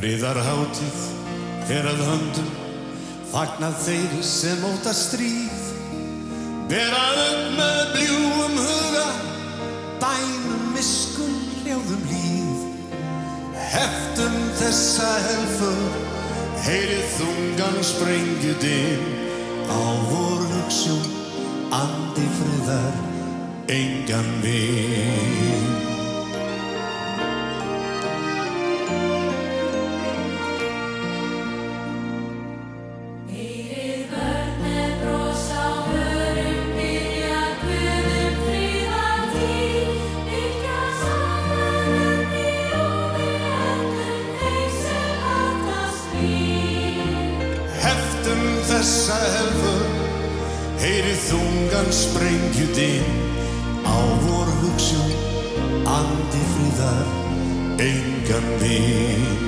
Friðarhátíð fer að höndum, fagna þeir sem óttast stríð. Bera upp með bljúgum huga, bænum miskunn hljóðum líð. Heftum þessa helför, heyrið þungan sprengjudyn. Á vor hugsjón, andi friðar, engan vin. Þessa helför, heyrið þungan sprengjudyn. Á vor hugsjón, andi friðar, engan vin.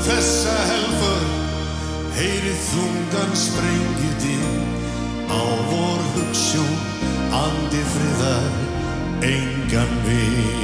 Þessa helför, heyrið þungan sprengjudyn. Á vor hugsjón, andi friðar, engan vin.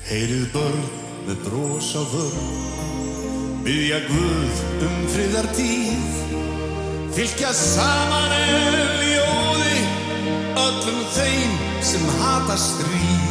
Heyrið börn með bros á vör, biðja Guð friðartíð. Fylkja saman ljóði öllum þeim sem hata stríð.